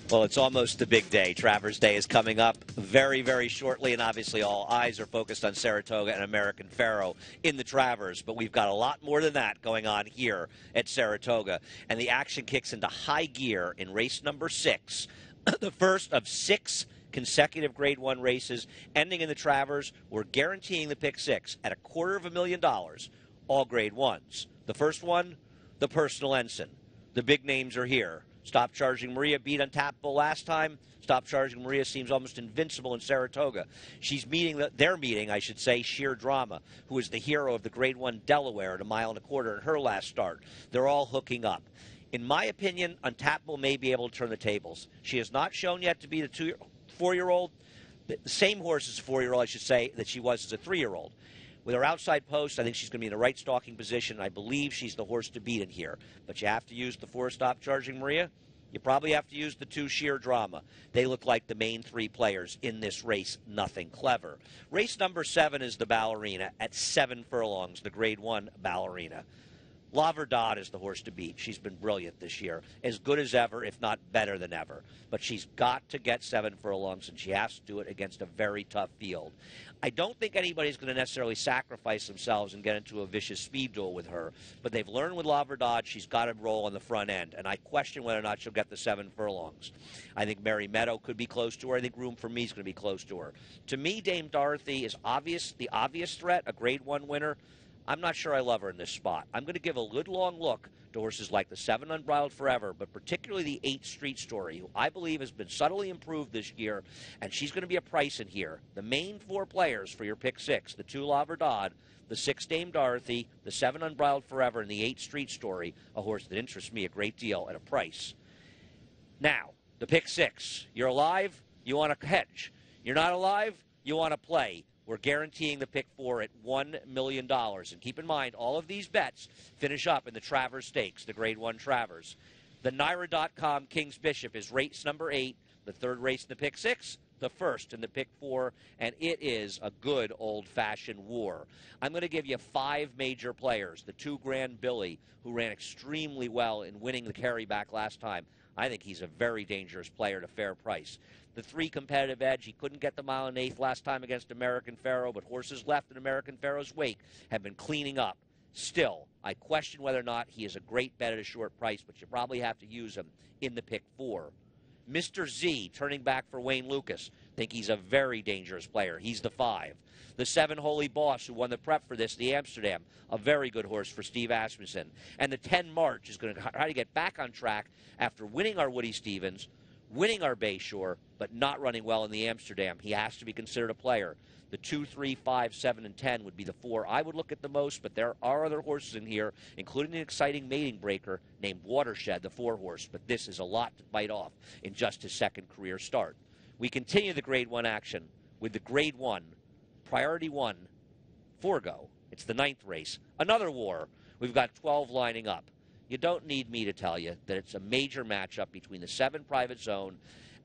Well, it's almost the big day. Travers Day is coming up very, very shortly, and obviously all eyes are focused on Saratoga and American Pharoah in the Travers. But we've got a lot more than that going on here at Saratoga. And the action kicks into high gear in race number 6, the first of 6 consecutive Grade 1 races ending in the Travers. We're guaranteeing the pick 6 at $250,000, all Grade 1s. The first one, the Personal Ensign. The big names are here. Stop Charging Maria beat Untappable last time. Stop Charging Maria seems almost invincible in Saratoga. She's they're meeting, I should say, Sheer Drama, who is the hero of the Grade 1 Delaware at 1.25 miles in her last start. They're all hooking up. In my opinion, Untappable may be able to turn the tables. She has not shown yet to be the 4-year-old, the same horse as a 4-year-old, I should say, that she was as a 3-year-old. With her outside post, I think she's going to be in the right stalking position. I believe she's the horse to beat in here. But you have to use the 4 Stop Charging Maria. You probably have to use the 2 Sheer Drama. They look like the main 3 players in this race. Nothing clever. Race number 7 is the Ballerina at 7 furlongs, the Grade 1 Ballerina. La Verdad is the horse to beat. She's been brilliant this year. As good as ever, if not better than ever. But she's got to get 7 furlongs, and she has to do it against a very tough field. I don't think anybody's going to necessarily sacrifice themselves and get into a vicious speed duel with her. But they've learned with La Verdad she's got to roll on the front end. And I question whether or not she'll get the 7 furlongs. I think Mary Meadow could be close to her. I think Room for Me is going to be close to her. To me, Dame Dorothy is the obvious threat, a Grade 1 winner. I'm not sure I love her in this spot. I'm going to give a good long look to horses like the 7 Unbridled Forever, but particularly the 8 Street Story, who I believe has been subtly improved this year, and she's going to be a price in here. The main 4 players for your pick 6, the 2 La Verdad, the 6 Dame Dorothy, the 7 Unbridled Forever, and the 8 Street Story, a horse that interests me a great deal at a price. Now, the pick 6. You're alive, you want to hedge. You're not alive, you want to play. We're guaranteeing the pick 4 at $1 million. And keep in mind, all of these bets finish up in the Travers Stakes, the Grade 1 Travers. The NYRA.com King's Bishop is race number 8, the 3rd race in the pick 6, the 1st in the pick 4, and it is a good old-fashioned war. I'm going to give you 5 major players. The 2 Grand Billy, who ran extremely well in winning the carryback last time. I think he's a very dangerous player at a fair price. The 3 Competitive Edge, he couldn't get the 1 1/8 last time against American Pharoah, but horses left in American Pharoah's wake have been cleaning up. Still, I question whether or not he is a great bet at a short price, but you probably have to use him in the pick 4. Mr. Z, turning back for Wayne Lucas. Think he's a very dangerous player. He's the 5. The 7 Holy Boss, who won the prep for this, the Amsterdam, a very good horse for Steve Asmussen. And the 10 March is going to try to get back on track after winning our Woody Stevens, winning our Bayshore, but not running well in the Amsterdam. He has to be considered a player. The 2, 3, 5, 7, and 10 would be the 4 I would look at the most, but there are other horses in here, including an exciting mating breaker named Watershed, the 4 horse, but this is a lot to bite off in just his 2nd career start. We continue the Grade 1 action with the Grade 1, Priority 1, Forgo. It's the 9th race. Another war. We've got 12 lining up. You don't need me to tell you that it's a major matchup between the 7 Private Zone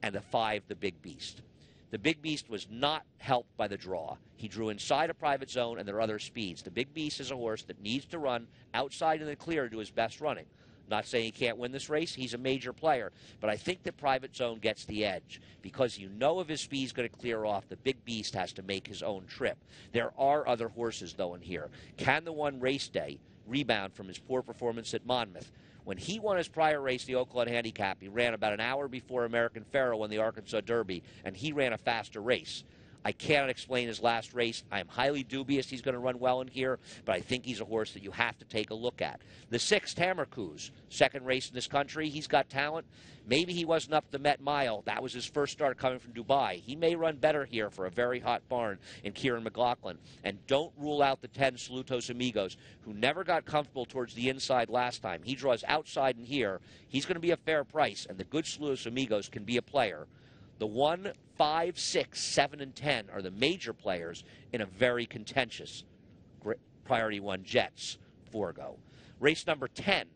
and the 5 The Big Beast. The Big Beast was not helped by the draw. He drew inside a Private Zone, and there are other speeds. The Big Beast is a horse that needs to run outside in the clear to do his best running. Not saying he can't win this race. He's a major player. But I think the Private Zone gets the edge because you know if his speed's going to clear off, the Big Beast has to make his own trip. There are other horses, though, in here. Can the 1 Race Day rebound from his poor performance at Monmouth? When he won his prior race, the Oakland Handicap, he ran about an hour before American Pharoah won the Arkansas Derby, and he ran a faster race. I cannot explain his last race. I am highly dubious he's going to run well in here, but I think he's a horse that you have to take a look at. The 6th, Cruz, 2nd race in this country. He's got talent. Maybe he wasn't up the Met Mile. That was his first start coming from Dubai. He may run better here for a very hot barn in Kieran McLaughlin. And don't rule out the 10 Salutos Amigos, who never got comfortable towards the inside last time. He draws outside in here. He's going to be a fair price, and the good Salutos Amigos can be a player. The 1, 5, 6, 7, and 10 are the major players in a very contentious Priority 1 Jets Forgo. Race number 10,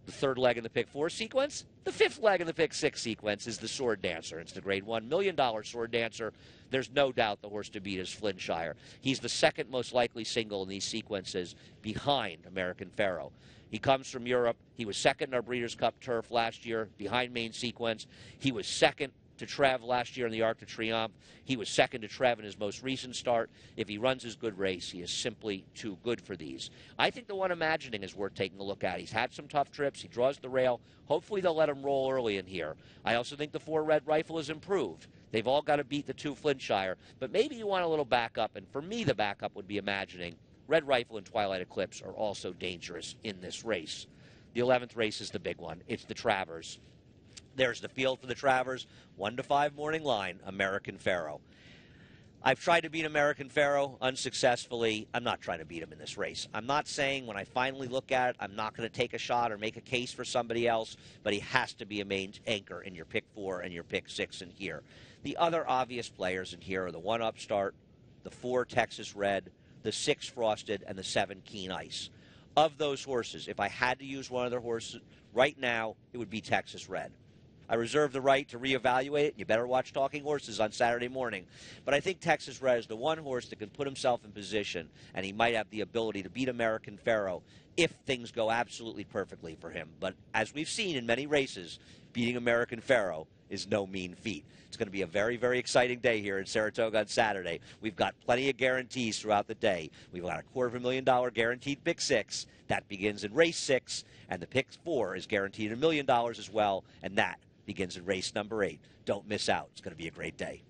The third leg in the pick 4 sequence. The fifth leg in the pick 6 sequence is the Sword Dancer. It's the grade $1 million Sword Dancer. There's no doubt the horse to beat is Flintshire. He's the second most likely single in these sequences behind American Pharoah. He comes from Europe. He was second in our Breeders' Cup turf last year behind main sequence. He was second to Trev last year in the Arc de Triomphe. He was second to Trev in his most recent start. If he runs his good race, he is simply too good for these. I think the one Imagining is worth taking a look at. He's had some tough trips. He draws the rail. Hopefully they'll let him roll early in here. I also think the 4 Red Rifle is improved. They've all got to beat the 2 Flintshire, but maybe you want a little backup, and for me the backup would be Imagining. Red Rifle and Twilight Eclipse are also dangerous in this race. The 11th race is the big one. It's the Travers. There's the field for the Travers. 1 to 5 morning line, American Pharoah. I've tried to beat American Pharoah unsuccessfully. I'm not trying to beat him in this race. I'm not saying when I finally look at it, I'm not going to take a shot or make a case for somebody else, but he has to be a main anchor in your pick 4 and your pick 6 in here. The other obvious players in here are the 1 Upstart, the 4 Texas Red, the 6 Frosted, and the 7 Keen Ice. Of those horses, if I had to use one of their horses right now, it would be Texas Red. I reserve the right to reevaluate it. You better watch Talking Horses on Saturday morning. But I think Texas Red is the one horse that can put himself in position, and he might have the ability to beat American Pharoah if things go absolutely perfectly for him. But as we've seen in many races, beating American Pharoah is no mean feat. It's going to be a very, very exciting day here in Saratoga on Saturday. We've got plenty of guarantees throughout the day. We've got a $250,000 guaranteed pick 6. That begins in race 6, and the pick 4 is guaranteed $1 million as well, and that begins in race number 8. Don't miss out. It's going to be a great day.